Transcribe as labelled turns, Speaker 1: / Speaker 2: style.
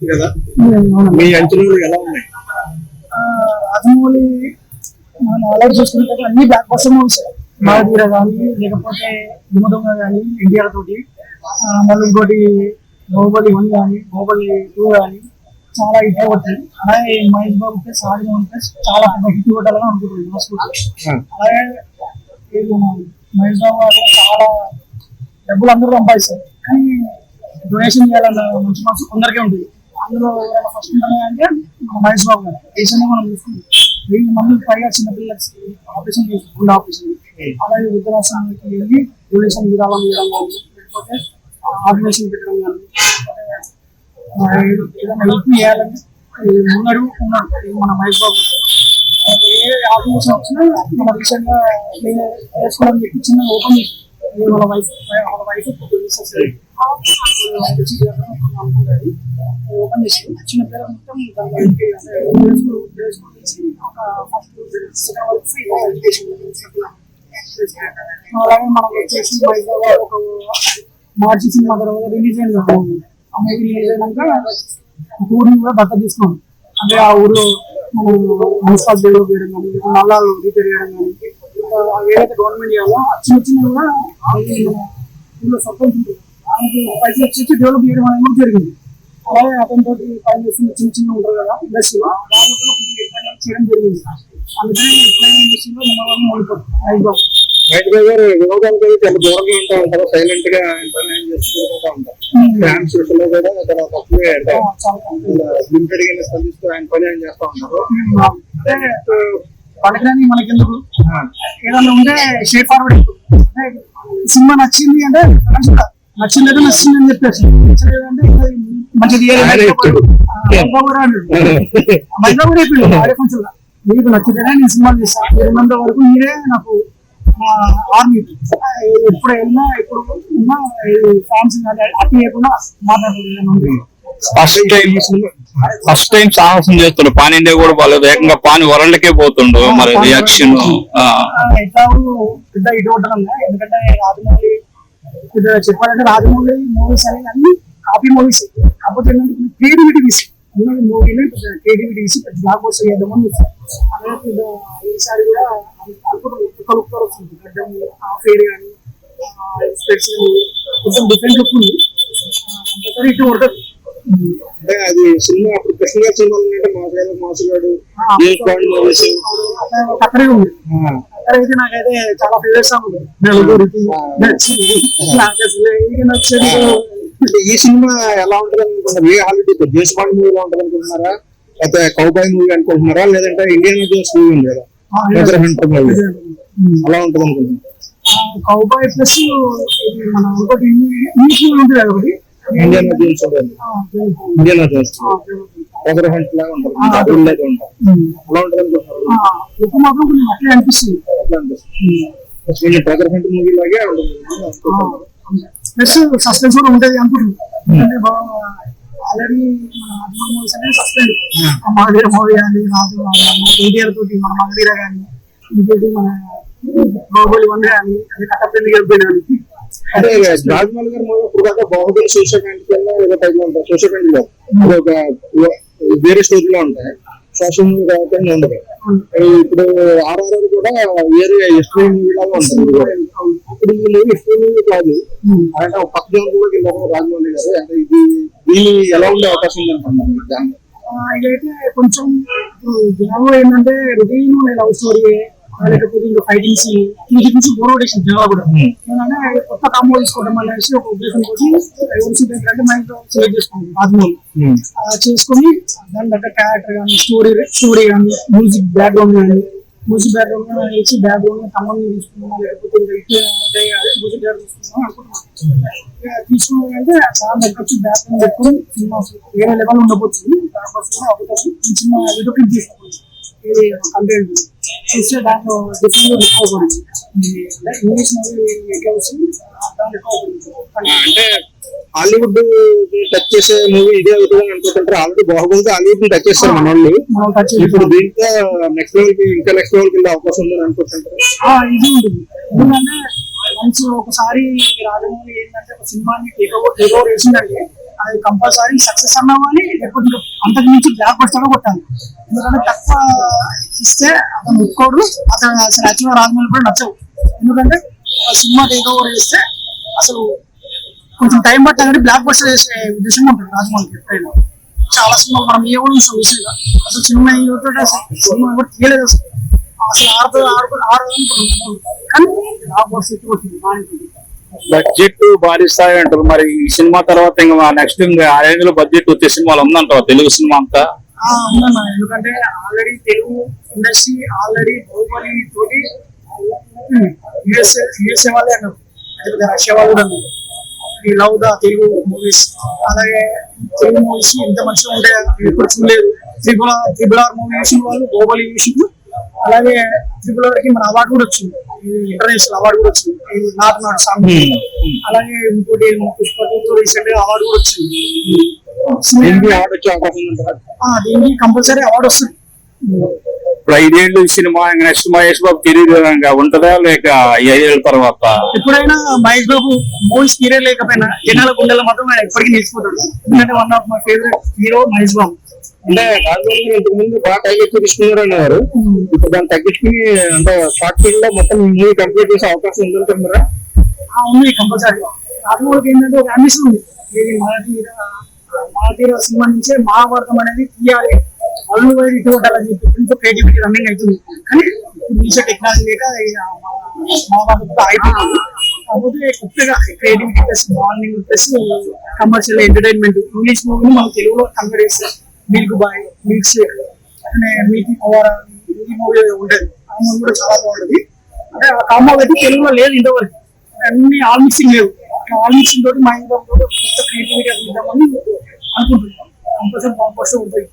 Speaker 1: కదా, మీ అంచనాలు ఎలా ఉన్నాయి?
Speaker 2: రాజమౌళి మనం అలర్ట్ చూసుకుంటే అన్ని బ్లాక్ బస్టర్ మూవీస్, మహావీర కానీ లేకపోతే వినోదంగ కానీ ఎన్టీఆర్ తోటి, మళ్ళీ ఇంకోటి బాహుబలి 1 కానీ బాహుబలి 2 కానీ చాలా హిట్ అవుతాయి. అలాగే మహేష్ బాబు ప్లస్ రాజమౌళి ప్లస్ చాలా పెద్ద హిట్ కొట్టాలని అనుకుంటున్నాను. అలాగే మహేష్ బాబు గారు చాలా డబ్బులు అందరూ సంపాదిస్తారు, కానీ డొనేషన్ చేయాలన్న మంచి మనసు కొందరికే ఉంటుంది. అందులో ఫస్ట్ అంటే మన మహేష్ బాబు గారు దేశాన్ని మనం చూసుకుంటాం. 1000 మందికి పైగా చిన్నపిల్లలకి ఆపరేషన్ చేసుకుంటే ఆపరేషన్, అలాగే వృద్ధాశ్రమానికి వెళ్ళి డొనేషన్ విరాళం ఇవ్వడం కానీ, లేకపోతే ఆర్గనైజేషన్ పెట్టడం కానీ, ఏదైనా హెల్ప్ చేయాలని ఉన్నాడు మన మహేష్ బాబు. ఏ ఆర్గనైజేషన్ వచ్చినా మన రీసెంట్ గా వేసుకోవడం చెప్పి చిన్న ఓపెన్ చేసి వాళ్ళ వైఫ్ ఓపెన్ చేసి చిన్న పిల్లల మొత్తం అలాగే మనం వచ్చేసి ఒక మార్చి సినిమా తర్వాత రిలీజ్ అయింది. ఆ మూవీ రిలీజ్ అయినాక ఊరిని కూడా దత్త తీసుకున్నాం. అంటే ఆ ఊర్లో మనం మున్సిపల్ డెవలప్ చేయడం కానీ, నల్లాలు రిపేర్ చేయడం కానీ, ఏదైతే గవర్నమెంట్ చేయాలో చిన్న చిన్న కూడా ఊళ్ళో సర్పంచ్ ఉంటుంది, దానికి పైసలు వచ్చి డెవలప్ చేయడం అనేది కూడా జరిగింది. అలాగే అతనితో పని చేస్తున్న చిన్న చిన్న ఉంటారు కదా ఇండస్ట్రీలో, దాంట్లో కూడా కొంచెం చేయడం జరిగింది. అందుకని ఇండస్ట్రీలో
Speaker 1: మహేష్ బాబు గారు వినోదానికి చాలా దూరంగా ఉంటా ఉంటారు, సైలెంట్ గా చేసుకుంటూ ఉంటారు. ఫ్యాన్స్ లో కూడా చాలా తక్కువే లిమిటెడ్ గా స్పందిస్తూ ఆయన పని ఆయన చేస్తా ఉంటారు.
Speaker 2: పడకడానికి మనకెందుకు, ఏదన్నా ఉంటే స్ట్రేట్ ఫార్వర్డ్ అయిపోతుంది. సినిమా నచ్చింది అంటే నచ్చింది అని చెప్పేసి, నచ్చలేదంటే మంచిది మీకు నచ్చితేనే నేను సినిమాలు చేస్తాను, మీరు ఉన్నంత వరకు మీరే నాకు ఆర్మీ. ఎప్పుడు వెళ్ళినా ఎప్పుడు ఉన్నా ఫ్యాన్స్ హ్యాపీ చేయకుండా మాట్లాడలేదు.
Speaker 3: ఫస్ట్ టైం సాహసం చేస్తుండు, పాన్ ఇండియా కూడా బాగాలేదు, ఏకంగా పాన్ వరల్డ్కే పోతుండు. మరి రియాక్షన్
Speaker 2: ఎట్లా పెద్ద ఇటు కొట్టడం, ఎందుకంటే రాజమౌళి చెప్పాలంటే రాజమౌళి మూవీస్ అనేవి అన్ని కాపీ మూవీస్, కాకపోతే ఏంటంటే క్రియేటివిటీ తీసి మూవీని క్రియేటివిటీ తీసి బ్లాక్ బస్టర్ చేద్దామని అలాగే ఈసారి కూడా అనుకుంటున్నారు వస్తుంది. గడ్డం ఫేర్ కానీ స్పెట్స్ కానీ కొంచెం డిఫరెంట్ లుక్ ఉంది, కంపల్సరీ ఇటు కొడుతుంది.
Speaker 1: అంటే అది సినిమా అప్పుడు కృష్ణ సినిమాలు మాసుగాడు
Speaker 2: అక్కడే ఉంది. అక్కడైతే నాకైతే చాలా ఫేవరెట్ సాంగ్ ఉంది, నలుగురికి నచ్చింది నచ్చింది.
Speaker 1: ఈ సినిమా ఎలా ఉంటుంది అనుకుంటున్నారు? A holiday James bond movie ఎలా ఉంటుంది అనుకుంటున్నారా, లేకపోతే కౌబాయ్ మూవీ అనుకుంటున్నారా, లేదంటే ఇండియన్ జోన్స్ మూవీ ఉంది కదా హంటర్ మూవీ అలా ఉంటుంది అనుకుంటున్నారు?
Speaker 2: కౌబాయ్ ప్లస్ మన ఇంకోటి ఇంగ్లీష్ మూవీ ఉంటుంది కదా ఒకటి,
Speaker 1: Indian Jones Indian Jones treasure hunt లాగా ఉంటుంది, అలా ఉంటుంది అనుకుంటున్నారు?
Speaker 2: మాత్రం కొంచెం అట్లే అనిపిస్తుంది.
Speaker 1: ట్రెజర్ హంట్ మూవీ లాగే ఉంటుంది
Speaker 2: ప్లస్ సస్పెన్స్ కూడా ఉంటుంది అనుకుంటున్నాను. ఆల్రెడీ మన రాజమౌళి మూవీస్ అనేది సస్పెండ్, మహావీర మూవీ కానీ రాజు ఎన్టీఆర్ తోటి మన మహావీర కానీ, ఇంకోటి మన బాహుబలి 1 కానీ అది కట్టపెంది గెలిపోయినాడు.
Speaker 1: అదే రాజమౌళి గారి మూవీ ఇప్పుడు దాకా బాహుబలి సోషల్ కంటే ఏదో టైప్ లో ఉంటాయి, సోషల్ కంటే ఒక వేరే స్టోరీ లో ఉంటాయి, సోషల్ మూవీ కాబట్టి ఉండదు. ఇప్పుడు ఆర్ఆర్ఆర్ కూడా వేరే ఎస్ట్రీ మూవీ లాగా ఉంటుంది. ఇప్పుడు ఈ మూవీ ఎస్ట్రీ మూవీ కాదు, అంటే పక్క కూడా వెళ్ళారు రాజమౌళి గారు. అంటే ఇది దీన్ని ఎలా ఉండే అవకాశం ఉంది అనుకుంటున్నాను?
Speaker 2: ఇదైతే కొంచెం జనాలు ఏంటంటే రొటీన్ లవ్ స్టోరీ, లేకపోతే ఇంకా ఫైటింగ్స్ వీటి నుంచి బోర్ కొట్టేసింది జనాలు కూడా. ఏంటంటే కొత్త కాంబో తీసుకోవడం అనేసి ఒక ఉద్దేశం తోటి ఏంటంటే మా ఇంట్లో సెలెక్ట్ చేసుకుంటాం రాజమౌళి చేసుకుని దాని దగ్గర క్యారెక్టర్ కానీ స్టోరీ కానీ మ్యూజిక్ బ్యాక్గ్రౌండ్ కానీ వేసి బ్యాక్గ్రౌండ్ సంబంధం తీసుకున్నాం, లేకపోతే మ్యూజిక్ బ్యాక్గ్రౌండ్ తీసుకున్నాం అనుకుంటున్నాం. తీసుకున్నామంటే చాలా దగ్గర బ్యాక్గ్రౌండ్ పెట్టుకుని సినిమా వేరే లెవెల్ ఉండబోతుంది. దానికోసం అవకాశం చిన్న యూట్యూబ్ తీసుకోవచ్చు కంటెంట్ చూస్తే దాంట్లో డిఫరెంట్ ఎక్కువ పడుతుంది. ఇంగ్లీష్ మూవీ ఎట్లా వస్తుంది దాంట్లో ఎక్కువ పడుతుంది.
Speaker 1: అంటే హాలీవుడ్ టచ్ చేసే మూవీ ఇదే అవుతుంది అనుకుంటుంటారు. ఆల్రెడీ బాహుబలి హాలీవుడ్ టచ్ చేస్తారు మన వాళ్ళు. ఇప్పుడు దీంతో నెక్స్ట్ లెవెల్ కి ఇంకా నెక్స్ట్ లెవెల్ కి వెళ్ళే అవకాశం ఉందని అనుకుంటుంటారు.
Speaker 2: ఇది ఉంటుంది, ఎందుకంటే మంచి ఒకసారి రాజమౌళి ఏంటంటే ఒక సినిమాని టేక్ ఓవర్ చేసిందంటే అది కంపల్సరీ సక్సెస్ అన్నా కానీ లేకపోతే ఇంకా అంతకు మించి బ్లాక్ బస్టర్ కొట్టాలి. ఎందుకంటే తక్కువ ఇస్తే అతను ఒప్పుకోడు, అతను అసలు యాక్చువల్గా రాజమౌళి కూడా నచ్చవు. ఎందుకంటే ఒక సినిమా టేక్ ఓవర్ చేస్తే అసలు కొంచెం టైం పట్టా కానీ బ్లాక్ బస్టర్ చేసే ఉద్దేశం ఉంటుంది రాజమౌళికి ఎప్పుడైనా. చాలా సినిమాలు మనం ఏ కూడా చూసాం రీసెంట్గా, అసలు సినిమా సినిమా కూడా తీయలేదు అసలు ఆడదు అనుకుంటున్నాం కానీ బ్లాక్ బస్టర్ ఎక్కువ వచ్చింది బాగుంటుంది.
Speaker 3: బడ్జెట్ భారీ స్థాయి అంటారు. మరి ఈ సినిమా తర్వాత ఇంకా నెక్స్ట్ ఇంకా ఆ రేంజ్ లో బడ్జెట్ వచ్చే సినిమాలు ఉందంటావా తెలుగు సినిమా అంతా?
Speaker 2: ఉందన్న, ఎందుకంటే already Telugu industry already Baahubali తోటి యుఎస్ఏ వాళ్ళే అన్నారు, అదే రష్యా వాళ్ళు కూడా అన్నారు ఈ లవ్ ద తెలుగు మూవీస్. అలాగే తెలుగు మూవీస్ ఇంత మంచిగా ఉంటాయి ఎప్పుడు చూడలేదు. త్రిబుల్ ఆర్ మూవీ చూసిన వాళ్ళు బాహుబలి చూసింది. అలాగే త్రిబుల్ ఆర్ కి మన అవార్డు కూడా వచ్చింది, ఇంటర్నేషనల్ అవార్డు కూడా వచ్చింది నాటు సాంగ్. అలాగే ఇంకోటి పుష్ప రీసెంట్ గా అవార్డు కూడా వచ్చింది.
Speaker 1: అవార్డు వచ్చే అవకాశం ఉంటుందా?
Speaker 2: దీనికి కంపల్సరీ అవార్డు వస్తుంది.
Speaker 3: ఇప్పుడు 5 ఏళ్ళు ఈ cinema next Mahesh Babu career ఉంటుందా లేక 5 ఏళ్ళ తర్వాత?
Speaker 2: ఎప్పుడైనా మహేష్ బాబు మూవీస్ కెరీర్ లేకపోయినా జనాల గుండెల మాత్రం ఆయన ఎప్పటికీ నిలిచిపోతాడు. ఎందుకంటే one of my favourite hero Mahesh Babu.
Speaker 1: అంటే రాజమౌళి గారు ఇంతకు ముందు బాగా టైం ఎక్కువ తీసుకున్నారు అనేవారు, ఇప్పుడు దాన్ని తగ్గించుకుని అంటే షార్ట్ ఫిల్మ్ లో మొత్తం మూవీ కంప్లీట్ చేసే అవకాశం ఉందంటున్నారా?
Speaker 2: ఉంది కంపల్సరీ. రాజమౌళికి ఏంటంటే ఒక అంబిషన్ ఉంది, ఇది మహాతీర సినిమా నుంచే మహాభారతం అనేది తీయాలి, వరల్డ్ వైడ్ ఇటు కొట్టాలని చెప్పి కొంచెం క్రియేటివిటీ రన్నింగ్ అవుతుంది. కానీ ఇప్పుడు టెక్నాలజీ లేక మహాభారతం అయిపోయింది. కాకపోతే కొత్తగా creativity plus morning plus commercial entertainment English మూవీని మనం తెలుగులో కన్వర్ట్ చేస్తాం. మిల్క్ బాయ్, మిల్క్ షేక్ అంటే మిల్కీ పవర్ హిందీ మూవీ ఉంటుంది, ఆ మూవీ కూడా చాలా బాగుంటుంది. అంటే ఆ కాంబో అయితే తెలుగులో లేదు ఇంతవరకు, అన్ని ఆల్ మిక్సింగ్ లేవు. ఆల్ మిక్సింగ్ తోటి మా ఇంట్లో కొత్త క్రియేటివిటీ ఇద్దామని అనుకుంటున్నాం. కంపల్సరీ ఉంటుంది.